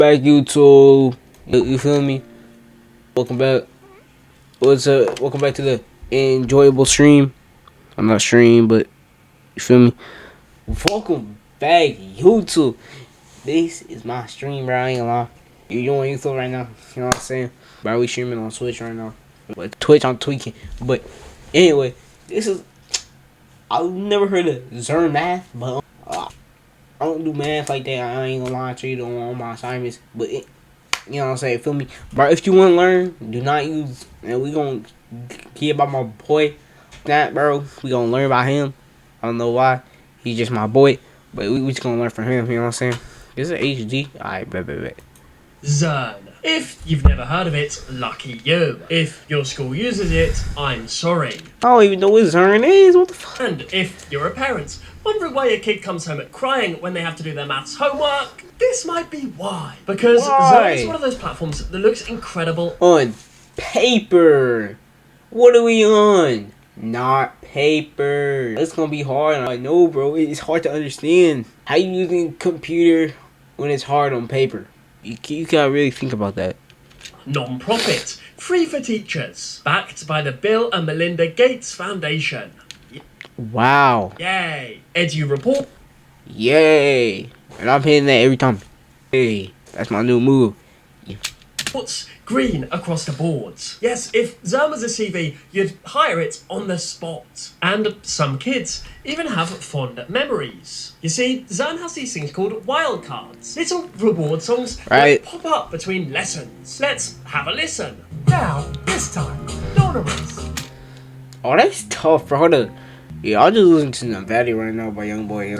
Back YouTube, you feel me? Welcome back. What's up? Welcome back to the enjoyable stream. I'm not stream, but you feel me? Welcome back YouTube. This is my stream, bro. I ain't gonna lie. You on YouTube right now? You know what I'm saying? Bro, we streaming on Twitch right now. But Twitch, I'm tweaking. But anyway, this is. I've never heard of Zeaen math, but I don't do math like that. I ain't gonna lie to you on all my assignments. But you know what I'm saying? Feel me? Bro, if you wanna learn, do not use. And we gonna hear about my boy. That bro, we gonna learn about him. I don't know why. He's just my boy. But we just gonna learn from him. You know what I'm saying? This is HD. Alright, bet. Zeaen. If you've never heard of it, lucky you. If your school uses it, I'm sorry. I don't even know what Zeaen is. What the fuck? And if you're a parent, wondering why your kid comes home crying when they have to do their maths homework, this might be why. Because Zeaen is one of those platforms that looks incredible on paper. What are we on? Not paper. It's gonna be hard. I know, bro. It's hard to understand. How you using computer when it's hard on paper? You gotta really think about that. Non-profit, free for teachers, backed by the Bill and Melinda Gates Foundation. Wow. Yay. Edu Report. Yay. And I'm hitting that every time. Hey, that's my new move. What's green across the boards? Yes, if Zeaen was a CV, you'd hire it on the spot. And some kids even have fond memories. You see, Zeaen has these things called wildcards. Little reward songs that pop up between lessons. Let's have a listen. Now, this time, don't erase. Oh, that's tough, bro. Hold up. Yeah, I'll just listen to the Valley right now by Young Boy.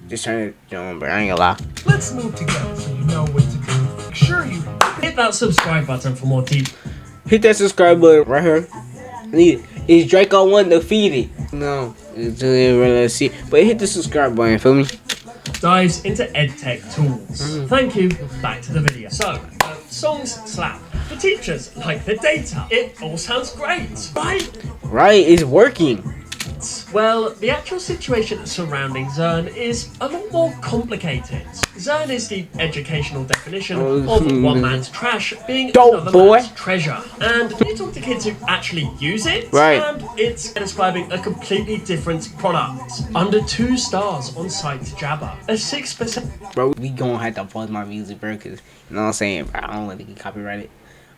Just trying to, but I ain't gonna lie. Let's move together so you know what to do. Make sure you hit that subscribe button for more deep. Hit that subscribe button right here. I need it. Is Draco 1 defeated? No. Let's see. But hit the subscribe button, feel me? Dives into EdTech tools. Thank you. Back to the video. So, songs slap. For teachers like the data. It all sounds great, right? Right, it's working. Well, the actual situation surrounding Zeaen is a lot more complicated. Zeaen is the educational definition of one man's trash being another man's treasure. And you talk to kids who actually use it, and it's describing a completely different product. Under 2 stars on site Jabber. A 6%. Bro, we gonna have to pause my music, bro, cause you know what I'm saying, bro, I don't want to get copyrighted.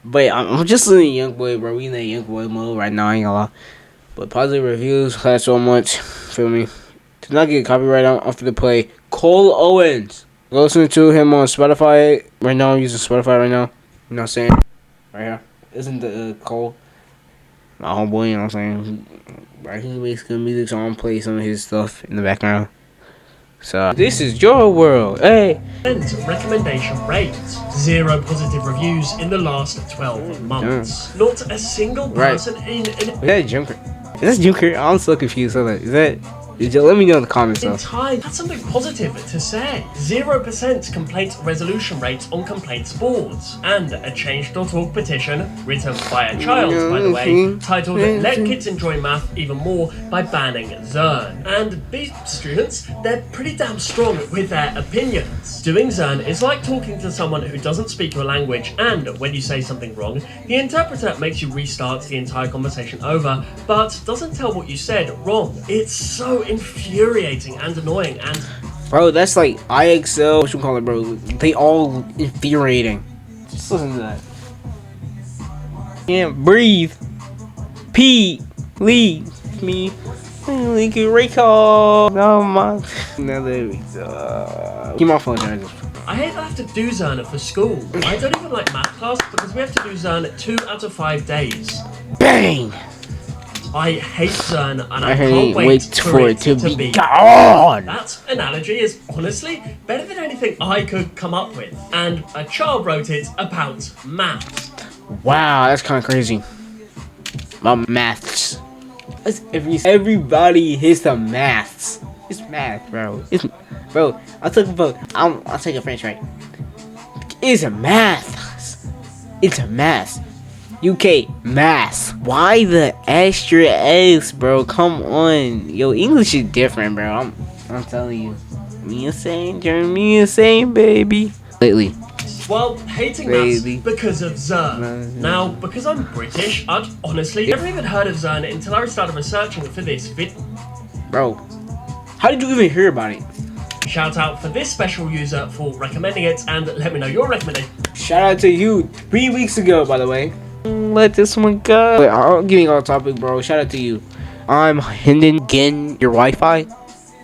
But I'm just listening to Young Boy, bro. We in that Young Boy mode right now, I ain't gonna lie. But positive reviews class so much. Feel me? To not get copyrighted, I'm off to play Cole Owens. Go listen to him on Spotify. Right now, I'm using Spotify right now. You know what I'm saying? Right here. Isn't the Cole my homeboy? You know what I'm saying? Right, he makes good music, so I'm gonna play some of his stuff in the background. So this is your world. Hey. Recommendation rate 0 positive reviews in the last 12 months. Not a single person in. Is that Junker? Is that Junker? I'm so confused. Is that? Let me know in the comments. In time, that's something positive to say. 0% complaint resolution rate on complaints boards, and a change.org petition written by a child, by the way, titled "Let Kids Enjoy Math Even More by Banning Zeaen." And these students, they're pretty damn strong with their opinions. Doing Zeaen is like talking to someone who doesn't speak your language, and when you say something wrong, the interpreter makes you restart the entire conversation over, but doesn't tell what you said wrong. It's so infuriating and annoying, and bro, that's like IXL, what you call it, bro? They all infuriating. Just listen to that. Can't breathe. Pete, leave me. We can recall. No, my. No, there we go. Keep my phone charger. I hate that I have to do Zeaen for school. I don't even like math class because we have to do Zeaen 2 out of 5 days. Bang! I hate Zeaen and I can't wait for it to be gone. That analogy is honestly better than anything I could come up with. And a child wrote it about maths. Wow, that's kind of crazy. My maths. Everybody hits the maths. It's math, bro. Bro, I'll take a French, right? It's a math. It's a math. UK math. Why the extra S, bro? Come on, yo, English is different, bro. I'm telling you. Me insane, Jeremy insane, baby. Lately, Well, hating maths because of Zeaen. Now, because I'm British, I'd honestly never even heard of Zeaen until I started researching for this video. Bro, how did you even hear about it? Shout out for this special user for recommending it, and let me know your recommendation. Shout out to you 3 weeks ago, by the way. Let this one go. Wait, I'm getting off topic, bro. Shout out to you. I'm hindering again your Wi-Fi.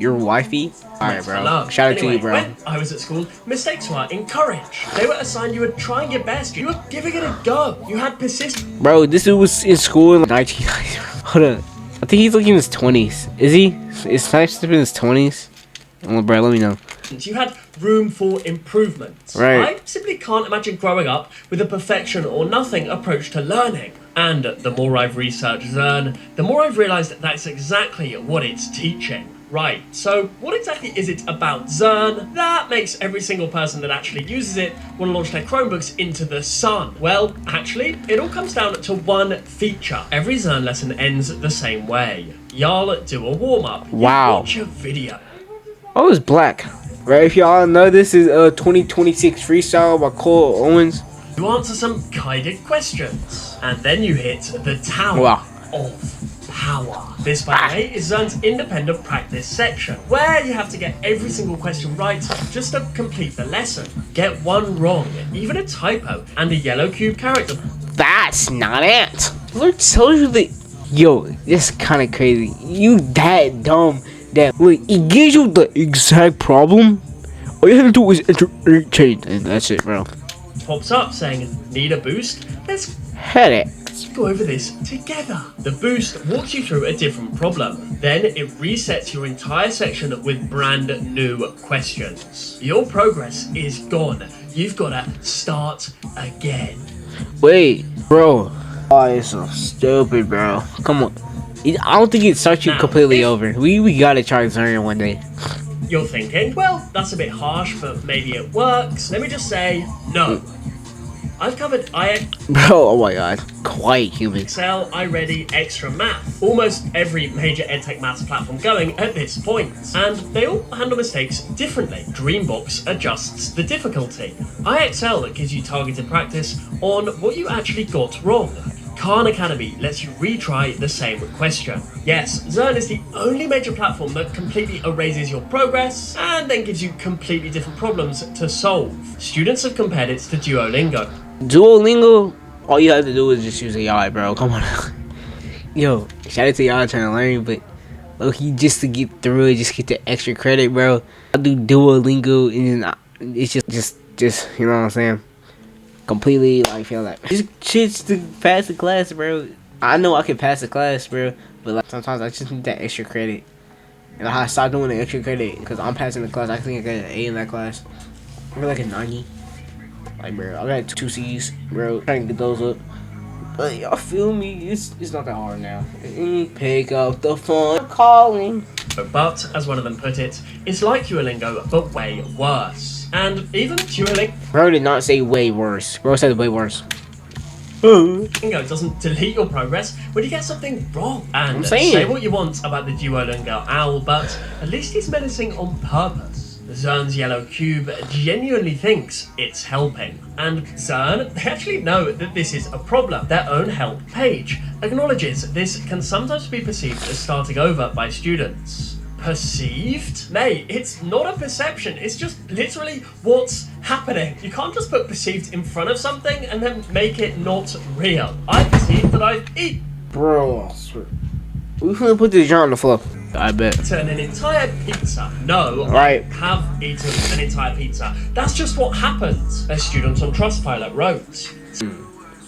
Your Wi-Fi. Alright, bro. Shout out to you, bro. When I was at school, mistakes were encouraged. They were a sign you were trying your best. You were giving it a go. You had persistence. Bro, this dude was in school in 1990. Hold on. I think he's like in his 20s. Is he? Is Snipes in his 20s? Oh, bro, let me know. You had room for improvement. Right. I simply can't imagine growing up with a perfection or nothing approach to learning. And the more I've researched Zeaen, the more I've realised that's exactly what it's teaching. Right, so what exactly is it about Zeaen that makes every single person that actually uses it want to launch their Chromebooks into the sun? Well, actually, it all comes down to one feature. Every Zeaen lesson ends the same way. Y'all do a warm-up. Wow. You watch a video. Oh, it's black. Right, if y'all know, this is a 2026 freestyle by Cole Owens. You answer some guided questions, and then you hit the Tower of Power. This, by the way, is Zeaen's independent practice section, where you have to get every single question right just to complete the lesson. Get one wrong, even a typo, and a yellow cube character. That's not it. Lord tells you that, yo, this is kind of crazy. You that dumb that it gives you the exact problem. All you have to do is enter change, and that's it, bro. Pops up saying, need a boost? Let's headaches. Go over this together. The boost walks you through a different problem. Then it resets your entire section with brand new questions. Your progress is gone. You've got to start again. Wait, bro. Oh, it's so stupid, bro. Come on. I don't think it starts you completely over. We gotta try Zeaen one day. You're thinking, well, that's a bit harsh, but maybe it works. Let me just say, no. I've covered Bro, oh my god. Quite human. Excel, iReady, Extra Math. Almost every major edtech maths platform going at this point. And they all handle mistakes differently. Dreambox adjusts the difficulty. iExcel gives you targeted practice on what you actually got wrong. Khan Academy lets you retry the same question. Yes, Zeaen is the only major platform that completely erases your progress and then gives you completely different problems to solve. Students have compared it to Duolingo. Duolingo, all you have to do is just use AI, bro. Come on. Yo, shout out to y'all trying to learn, but low-key just to get through it, just get the extra credit, bro. I do Duolingo and it's just you know what I'm saying? Completely like feel like just shit's to pass the class, bro. I know I can pass the class, bro, but like sometimes I just need that extra credit. And I stopped doing the extra credit because I'm passing the class. I think I got an A in that class. I got like a 90. Like, bro, I got 2 C's, bro. Trying to get those up. But y'all feel me? It's not that hard now. Pick up the phone, calling. But, as one of them put it, it's like Duolingo, but way worse. And even Duolingo... Bro did not say way worse. Bro said way worse. Duolingo doesn't delete your progress when you get something wrong. And say what you want about the Duolingo owl, but at least he's menacing on purpose. Zeaen's yellow cube genuinely thinks it's helping. And Zeaen, they actually know that this is a problem. Their own help page acknowledges this can sometimes be perceived as starting over by students. Perceived? Mate, it's not a perception, it's just literally what's happening. You can't just put perceived in front of something and then make it not real. I perceive that I've eaten. Bro, I swear. We finna put this jar on the floor. I bet. Turn an entire pizza. No, right. I have eaten an entire pizza. That's just what happens. A student on Trustpilot wrote.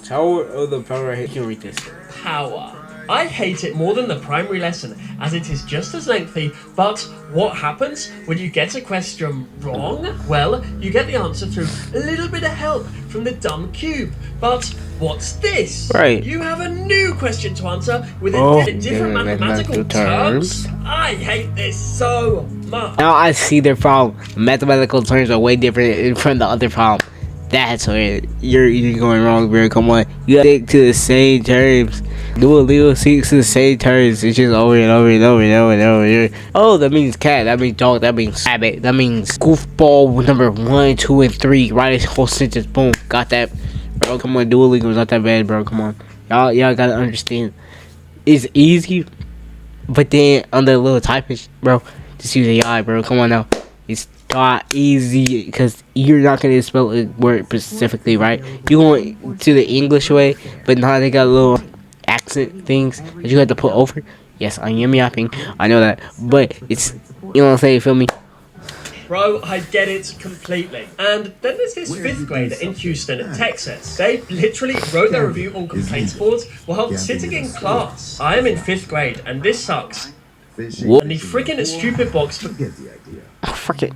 Tower of the Power. I can read this. Power. I hate it more than the primary lesson, as it is just as lengthy, but what happens when you get a question wrong? Well, you get the answer through a little bit of help from the dumb cube. But what's this? Right. You have a new question to answer with different mathematical terms? I hate this so much. Now I see their problem. Mathematical terms are way different from the other problem. That's where you're going wrong, bro. Come on, you gotta stick to the same terms. Duolingo sticks to the same terms. It's just over and over and over and over and over. Oh, that means cat. That means dog. That means rabbit. That means goofball number 1, 2, and 3. Write a whole sentence. Boom. Got that, bro. Come on, Duolingo's not that bad, bro. Come on, y'all gotta understand. It's easy, but then on the little typing, bro, just use AI, bro. Come on now. It's not easy because you're not gonna spell a word specifically, right? You going to the English way, but now they got little accent things that you have to put over. Yes, I am yapping. I know that, but it's, you know what I'm saying. Feel me? Bro, I get it completely. And then there's this 5th grader in Houston, Texas. They literally wrote their review on complaints boards while sitting in class. I am in 5th grade, and this sucks. What? And the freaking stupid box. Oh, frick it.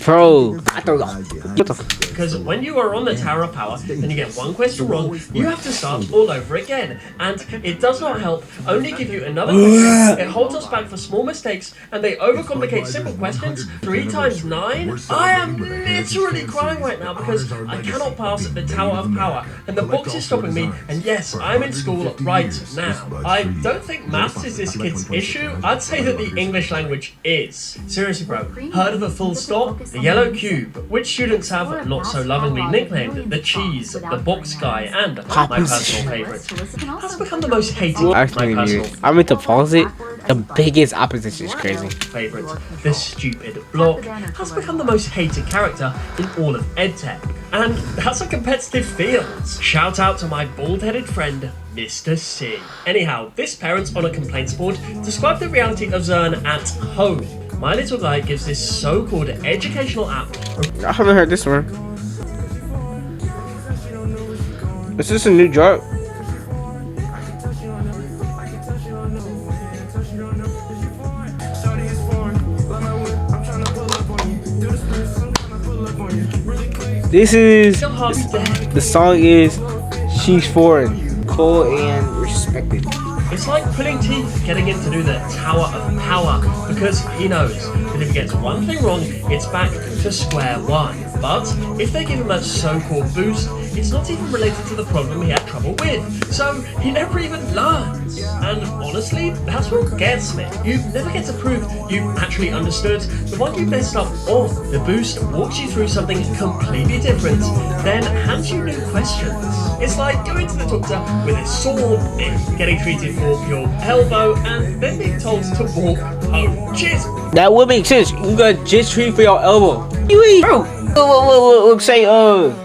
Bro, I don't know. What the Because when you are on the Tower of Power, then you get one question wrong, you have to start all over again. And it does not help, only give you another question. It holds us back for small mistakes, and they overcomplicate simple questions. 3 times 9? I am literally crying right now because I cannot pass the Tower of Power, and the box is stopping me, and yes, I'm in school right now. I don't think maths is this kid's issue, I'd say that the English language is. Seriously bro, heard of a full stop? The yellow cube, which students have not so lovingly nicknamed the cheese, the box guy, and my personal favourite, has become the most hated. I'm into pause it. The biggest opposition is crazy. Favourite, the stupid block, has become the most hated character in all of EdTech. And that's a competitive field. Shout out to my bald-headed friend, Mr. C. Anyhow, this parent on a complaints board described the reality of Zeaen at home. My little guy gives this so-called educational app. I haven't heard this one. Is this a new drop? This is the song is She's Foreign, cool and respected. It's like pulling teeth getting him to do the Tower of Power because he knows that if he gets one thing wrong, it's back to square one. But if they give him a so-called boost, it's not even related to the problem he had trouble with, so he never even learns. And honestly, that's what gets me. You never get to prove you actually understood the one you messed up on. The boost walks you through something completely different, then hands you new questions. It's like going to the doctor with a sore and getting treated for your elbow and then being told to walk home. Cheers! That would make sense. You got just treated for your elbow. You eat, bro. Look, say,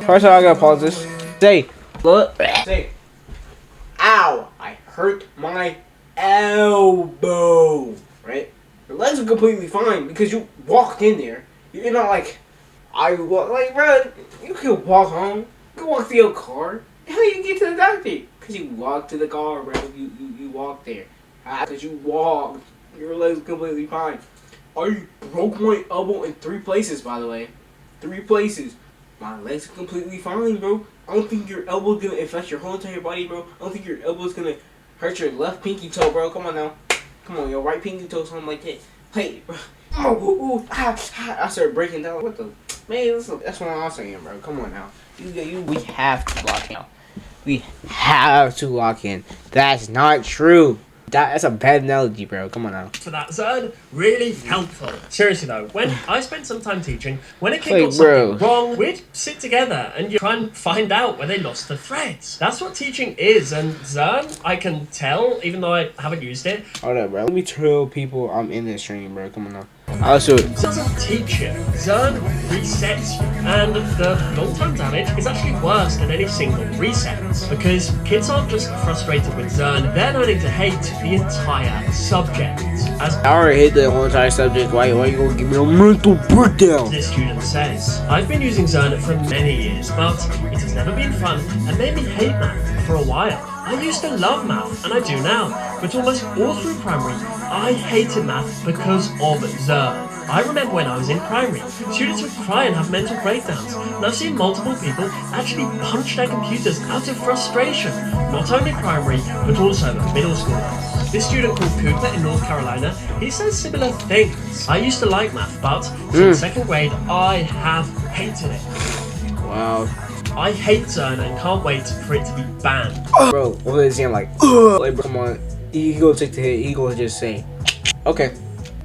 first of all, I gotta pause this. Say, look, say, ow, I hurt my elbow. Right? Your legs are completely fine because you walked in there. You're not like, I walk, like, bro, you can walk home. You can walk to your car. How you get to the doctor? Because you walked to the car, bro. You walked there. Because you walked. Your legs are completely fine. I broke my elbow in 3 places, by the way. 3 places. My legs are completely fine, bro. I don't think your elbow's gonna affect your whole entire body, bro. I don't think your elbow's gonna hurt your left pinky toe, bro. Come on now. Come on, your right pinky toe, something like that. Hey, bro. I started breaking down. What the? Man, that's what I'm saying, bro. Come on now. We have to lock in. We have to lock in. That's not true. That's a bad analogy, bro. Come on now. For that, Zeaen, really helpful. Seriously though, when I spent some time teaching, when a kid got something wrong, we'd sit together and you try and find out where they lost the threads. That's what teaching is, and Zeaen, I can tell, even though I haven't used it. Hold up, bro. Let me tell people I'm in this stream, bro. Come on now. Also, it doesn't teach you. Zeaen resets you, and the long-term damage is actually worse than any single reset, because kids aren't just frustrated with Zeaen, they're learning to hate the entire subject. As I already hate the whole entire subject. Why you gonna give me a mental breakdown? This student says, I've been using Zeaen for many years, but it has never been fun and made me hate math for a while. I used to love math, and I do now, but almost all through primary, I hated math because of Zeaen. I remember when I was in primary, students would cry and have mental breakdowns, and I've seen multiple people actually punch their computers out of frustration, not only primary, but also middle school. This student called Cooper in North Carolina, he says similar things. I used to like math, but since 2nd grade, I have hated it. Wow. I hate Zeaen and can't wait for it to be banned. Bro, what is he? I'm like, bro, come on. He go take the hit. He go just say, okay,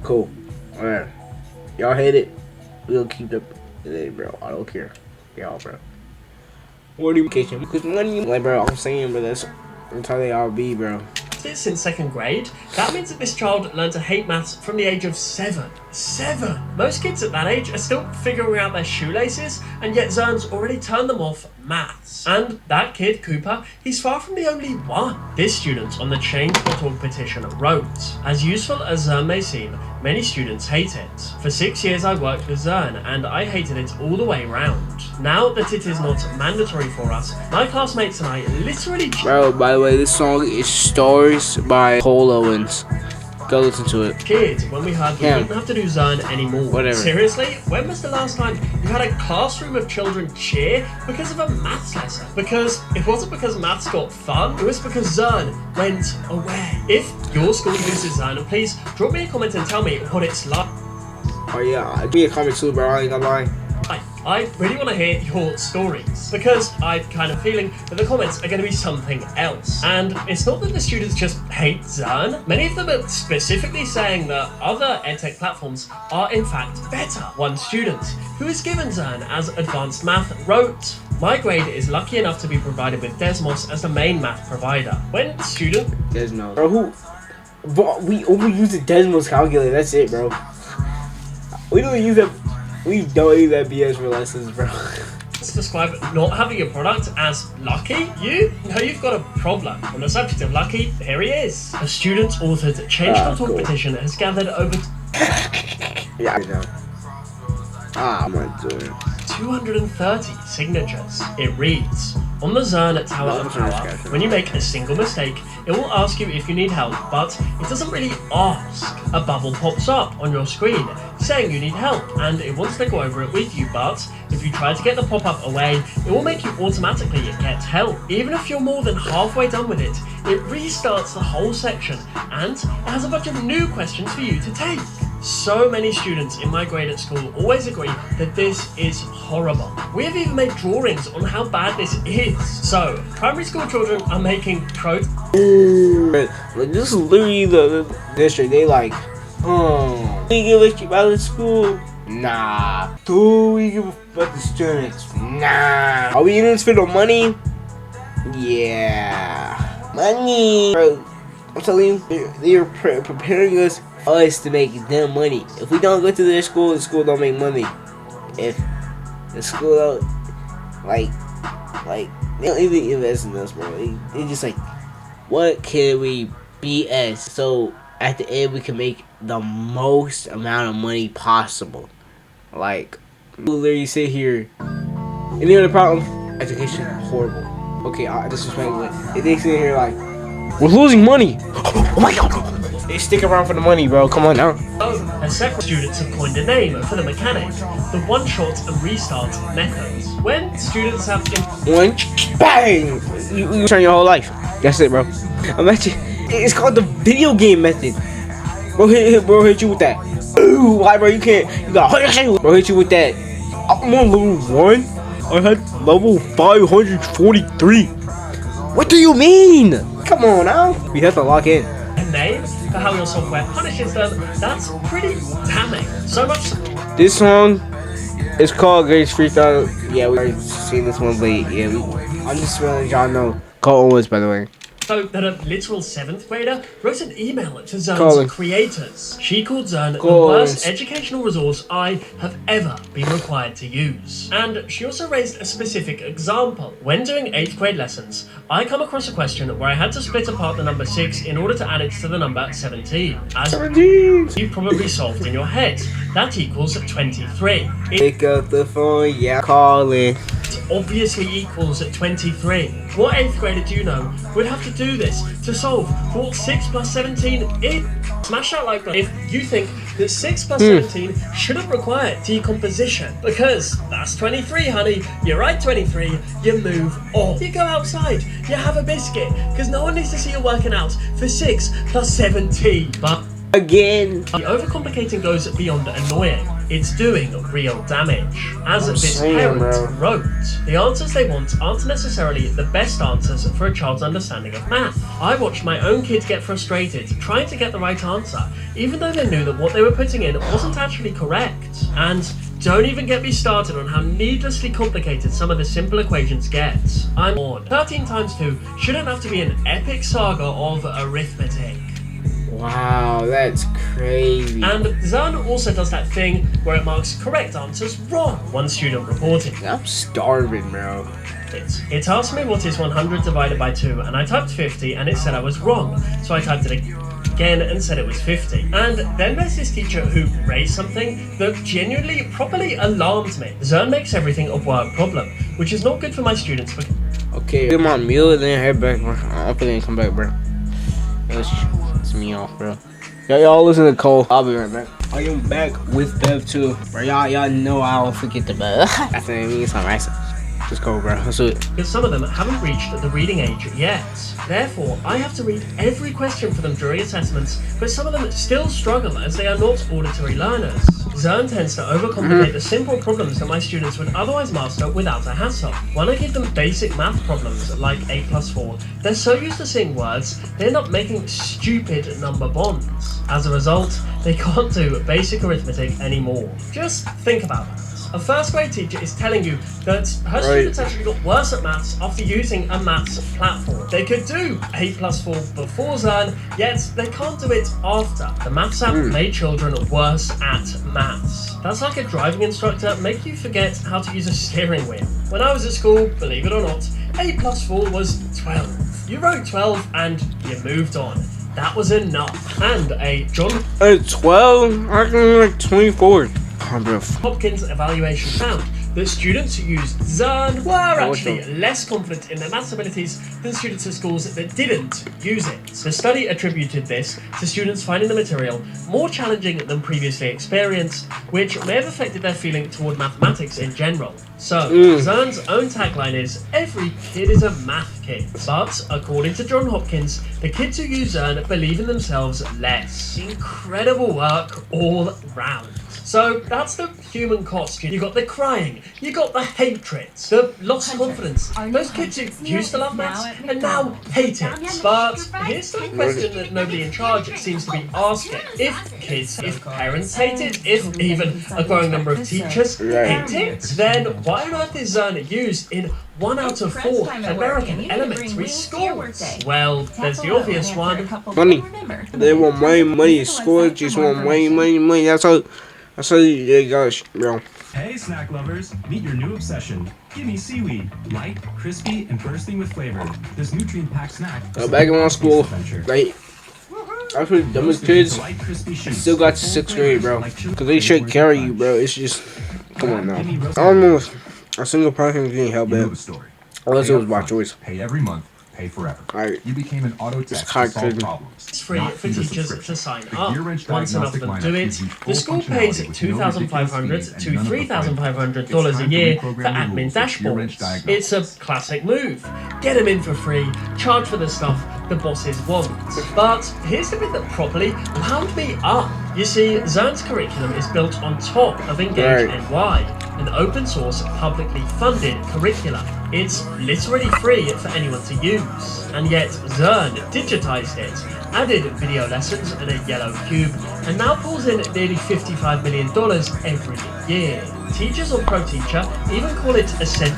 cool. Alright. Y'all hate it. We'll keep the hey, bro. I don't care. Y'all, bro. What education? Because money, like, bro, I'm saying, bro, that's how they all be, bro. This in 2nd grade, that means that this child learned to hate maths from the age of 7. 7! Most kids at that age are still figuring out their shoelaces, and yet Zeaen's already turned them off maths. And that kid, Cooper, he's far from the only one. This student on the change.org petition wrote, as useful as Zeaen may seem, many students hate it. For 6 years I worked with Zeaen, and I hated it all the way round. Now that it is not mandatory for us, my classmates and I literally... Bro, by the way, this song is Stars by Cole Owens. Go listen to it. Kid, when we heard we didn't have to do Zeaen anymore. Whatever. Seriously? When was the last time you had a classroom of children cheer because of a maths lesson? Because it wasn't because maths got fun, it was because Zeaen went away. If your school uses Zeaen, please drop me a comment and tell me what it's like. Oh yeah, give me a comment too, bro. I ain't gonna lie. I really want to hear your stories, because I'm kind of feeling that the comments are going to be something else. And it's not that the students just hate Zeaen. Many of them are specifically saying that other edtech platforms are in fact better. One student, who is given Zeaen as advanced math, wrote, my grade is lucky enough to be provided with Desmos as the main math provider. When student... Desmos. Bro, who... Bro, we only use the Desmos calculator, that's it, bro. We don't use that... We don't use that BS for lessons, bro. Describe not having a product as lucky, you've got a problem. On the subject of lucky, here he is. A student-authored change.org cool. petition has gathered over... Yeah, I know. I'm not doing it. 230 signatures. It reads, on the Zeaen Tower of Power, when you make a single mistake, it will ask you if you need help, but it doesn't really ask. A bubble pops up on your screen saying you need help, and it wants to go over it with you, but if you try to get the pop-up away, it will make you automatically get help. Even if you're more than halfway done with it, it restarts the whole section, and it has a bunch of new questions for you to take. So many students in my grade at school always agree that this is horrible. We have even made drawings on how bad this is. So, primary school children are making Like, this is literally the district. They like, we give a shit about the school? Nah. Do we give a fuck about the students? Nah. Are we in this for the money? Yeah. Money. Bro, I'm telling you, they're preparing us to make them money. If we don't go to their school, the school don't make money. If the school don't, like they don't even invest in us, bro. They just like, what can we be as? So at the end, we can make the most amount of money possible. Like, we literally sit here, and the other problem, education, horrible. Okay, disrespectful. They sit here like, we're losing money. Oh my god. They stick around for the money, bro. Come on now. As second students have coined a name for the mechanic, the one-shot and restart methods. When students have one bang, you turn your whole life. That's it, bro. Imagine it's called the video game method. Bro, hit you with that. Ooh, why, bro? You can't. You got bro, hit you with that. I'm on level 1. I had level 543. What do you mean? Come on now. We have to lock in. A name for how your software punishes them, that's pretty damning. So much. This song is called Grace Freestyle. Yeah, we already seen this one, but yeah, I'm just letting y'all know. Cole Owens, by the way. So that a literal 7th grader wrote an email to Zeaen's creators. She called Zeaen the worst educational resource I have ever been required to use. And she also raised a specific example. When doing 8th grade lessons, I come across a question where I had to split apart the number 6 in order to add it to the number 17. As 17! You probably solved in your head. That equals 23. Pick up the phone, yeah, calling. It obviously equals 23. What 8th grader do you know would have to do this to solve for what 6 plus 17 is? Smash that like button if you think that 6 plus 17 shouldn't require decomposition. Because that's 23, honey. You're right, 23. You move on. You go outside. You have a biscuit. Because no one needs to see you working out for 6 plus 17. But again, the overcomplicating goes beyond annoying. it's doing real damage. As this saying, parent bro. wrote, the answers they want aren't necessarily the best answers for a child's understanding of math. I watched my own kids get frustrated trying to get the right answer, even though they knew that what they were putting in wasn't actually correct. And don't even get me started on how needlessly complicated some of the simple equations get. I'm on. 13 times 2 shouldn't have to be an epic saga of arithmetic. Wow, that's crazy. And Zeaen also does that thing where it marks correct answers wrong, one student reported. I'm starving, bro. It asked me what is 100 divided by 2, and I typed 50 and it said I was wrong, so I typed it again and said it was 50. And then there's this teacher who raised something that genuinely, properly alarmed me. Zeaen makes everything a work problem, which is not good for my students. Okay, get my meal and then head back, bro. I'm finna come back, bro. It's me off, bro. Y'all listen to Cole. I'll be right back. I am back with Bev too, bro. Y'all know I don't forget the Bev. That's what I mean. It's not right. Just go, bro. Let's do it. Because some of them haven't reached the reading age yet. Therefore, I have to read every question for them during assessments, but some of them still struggle as they are not auditory learners. Zeaen tends to overcomplicate the simple problems that my students would otherwise master without a hassle. When I give them basic math problems like 8 plus 4, they're so used to seeing words, they end up making stupid number bonds. As a result, they can't do basic arithmetic anymore. Just think about that. A first grade teacher is telling you that her students actually got worse at maths after using a maths platform. They could do 8 plus 4 before Zeaen, yet they can't do it after. The maths app made children worse at maths. That's like a driving instructor making you forget how to use a steering wheel. When I was at school, believe it or not, 8 plus 4 was 12. You wrote 12 and you moved on. That was enough. And a John 12? I can like 24. Hopkins evaluation found that students who used Zeaen were actually less confident in their maths abilities than students at schools that didn't use it. The study attributed this to students finding the material more challenging than previously experienced, which may have affected their feeling toward mathematics in general. So, Zeaen's own tagline is, every kid is a math kid. But, according to John Hopkins, the kids who use Zeaen believe in themselves less. Incredible work all round. So that's the human cost. You got the crying, you got the hatred, the lost confidence. Those kids who used to love maths and now hate it. But here's the question that nobody in charge seems to be asking. If parents hate it, if even a growing number of teachers hate it, then why on earth is Zeaen used in 1 out of 4 American elementary schools? Well, there's the obvious one. Money. They want money. School just want money. That's how you guys, bro. Hey, snack lovers! Meet your new obsession. Give me seaweed. Light, crispy, and bursting with flavor. This nutrient-packed snack. Back in my school, like, I feel the dumbest kids still got to 6th grade, bro. Because they should carry you, bro. It's just, come on now. I don't know if a single person getting held back. Unless it was by choice. Pay every month. Pay forever. Alright. You became an auto tech to solve problems. It's free for teachers to sign up. Once enough of them do it, the school pays $2,500 to $3,500 a year for admin dashboards. It's a classic move. Get them in for free, charge for the stuff the bosses want. But here's the bit that properly wound me up. You see, Zeaen's curriculum is built on top of Engage NY, an open source, publicly funded curriculum. It's literally free for anyone to use. And yet, Zeaen digitized it, added video lessons and a yellow cube, and now pulls in nearly $55 million every year. Teachers on ProTeacher even call it essential.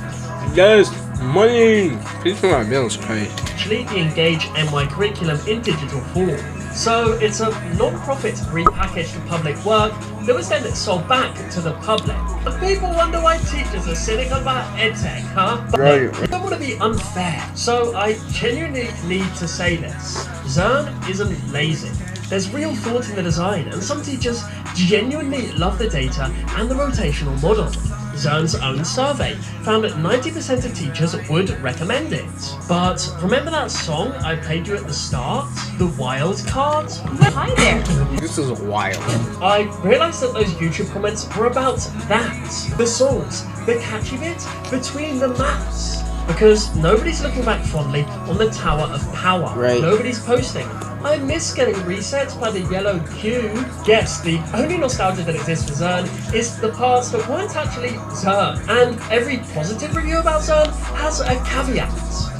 Yes, money! Please pay my bills, pay. Actually, the Engage NY curriculum in digital form. So it's a non-profit repackaged public work that was then sold back to the public. But people wonder why teachers are cynical about edtech, huh? But I don't want to be unfair, so I genuinely need to say this. Zeaen isn't lazy. There's real thought in the design, and some teachers genuinely love the data and the rotational model. Zeaen's own survey found that 90% of teachers would recommend it. But remember that song I played you at the start? The Wild Card? Hi there. This is wild. I realised that those YouTube comments were about that. The songs, the catchy bit between the maps. Because nobody's looking back fondly on the Tower of Power. Right. Nobody's posting, I miss getting reset by the yellow cube. Yes, the only nostalgia that exists for Zeaen is the parts that weren't actually Zeaen, and every positive review about Zeaen has a caveat.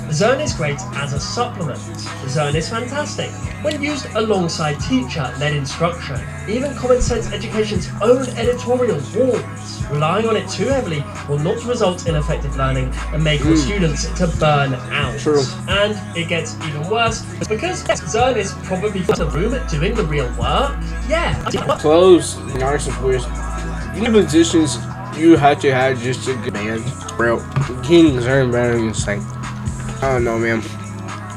Zeaen is great as a supplement. Zeaen is fantastic when used alongside teacher-led instruction. Even Common Sense Education's own editorial warns, relying on it too heavily will not result in effective learning and may cause students to burn out. True. And it gets even worse because Zeaen is probably in the room doing the real work. Yeah. Close narcissist supporters. In positions you had to have just to get man, bro. Getting Zeaen better is like, I don't know, man.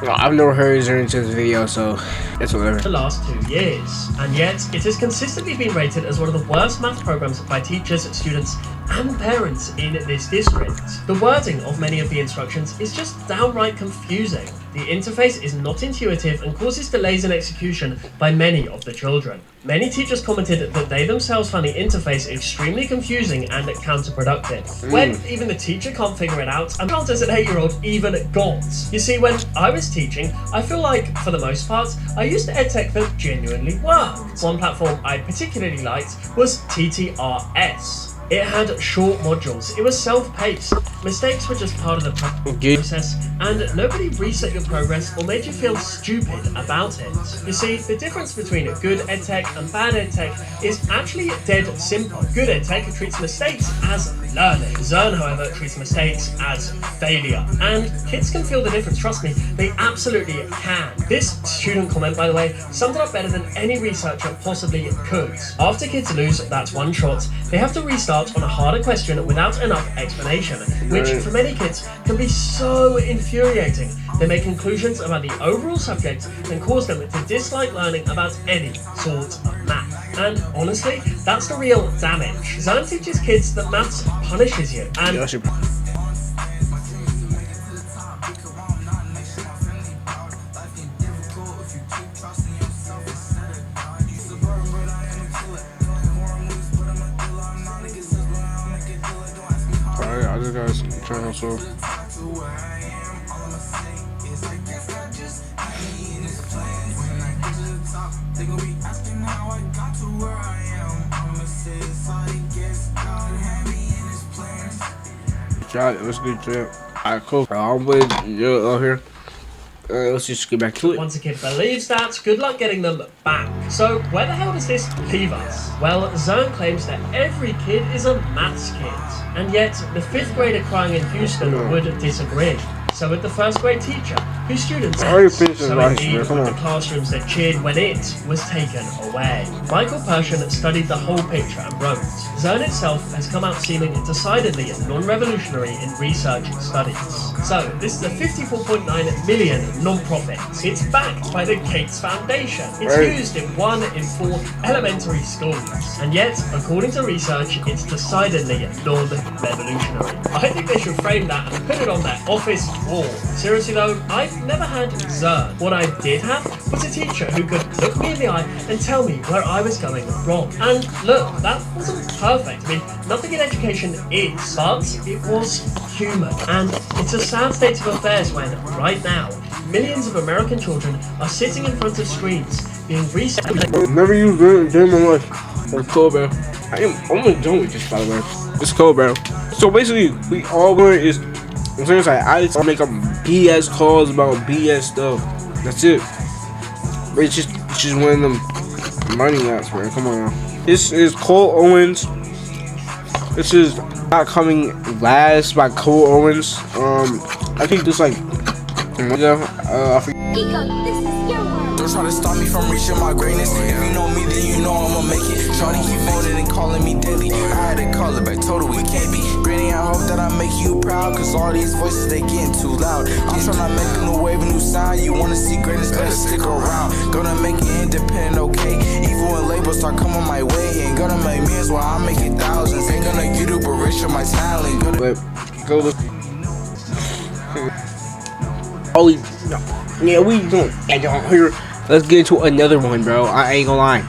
Well, I've never heard Zeaen until this video, so it's whatever. The last 2 years, and yet it has consistently been rated as one of the worst math programs by teachers, students, and parents in this district. The wording of many of the instructions is just downright confusing. The interface is not intuitive and causes delays in execution by many of the children. Many teachers commented that they themselves found the interface extremely confusing and counterproductive. When even the teacher can't figure it out, and how does an 8-year-old even got? You see, when I was teaching, I feel like, for the most part, I used edtech that genuinely worked. One platform I particularly liked was TTRS. It had short modules, it was self-paced, mistakes were just part of the process, and nobody reset your progress or made you feel stupid about it. You see, the difference between good edtech and bad edtech is actually dead simple. Good edtech treats mistakes as learning. Zeaen, however, treats mistakes as failure. And kids can feel the difference, trust me, they absolutely can. This student comment, by the way, summed it up better than any researcher possibly could. After kids lose that one shot, they have to restart on a harder question without enough explanation, which for many kids can be so infuriating. They make conclusions about the overall subject and cause them to dislike learning about any sort of math. And honestly, that's the real damage. Zeaen teaches kids that maths punishes you, and I just gotta try also. Let's get to it. Alright, cool. I'm with you out here. Let's just get back to it. once a kid believes that, good luck getting them back. So where the hell does this leave us? Well, Zeaen claims that every kid is a maths kid, and yet the 5th grader crying in Houston would disagree. So would the 1st grade teacher, whose students so indeed with the classrooms that cheered when it was taken away. Michael Persian studied the whole picture and wrote, Zeaen itself has come out seeming decidedly non-revolutionary in research studies. So this is a 54.9 million non-profit. It's backed by the Gates Foundation. It's used in 1 in 4 elementary schools. And yet, according to research, it's decidedly non-revolutionary. I think they should frame that and put it on their office wall. Seriously though, I've never had Zeaen. What I did have was a teacher who could look me in the eye and tell me where I was going wrong. And look, that wasn't perfect. I mean, nothing in education is, but it was human. And it's a sad state of affairs when, right now, millions of American children are sitting in front of screens being reset. Never used it a day in my life. It's cool, bro. I'm almost done with this, by the way. It's cool, bro. So basically, we all learn is, like, I just make up BS calls about BS stuff. That's it. But it's just one of them money apps, bro. Come on now. This is Cole Owens. This is Not Coming Last by Cole Owens. I think this like I forget. Ego, this is your world. Don't try to stop me from reaching my greatness. If you know me, then you know I'ma make it. Shawty keep phoning and calling me daily. I had to call it back, told her we can't be. Granny, I hope that I make you proud, cause all these voices, they getting too loud. I'm trying to make a new wave, a new sound. You wanna see greatness, better stick around. Gonna make it independent, okay? Even when labels start coming my way, ain't gonna make millions while I make it thousands. Ain't gonna get it, but rich on my talent. Go look. Yeah, we don't. Here. Let's get into another one, bro. I ain't gonna lie.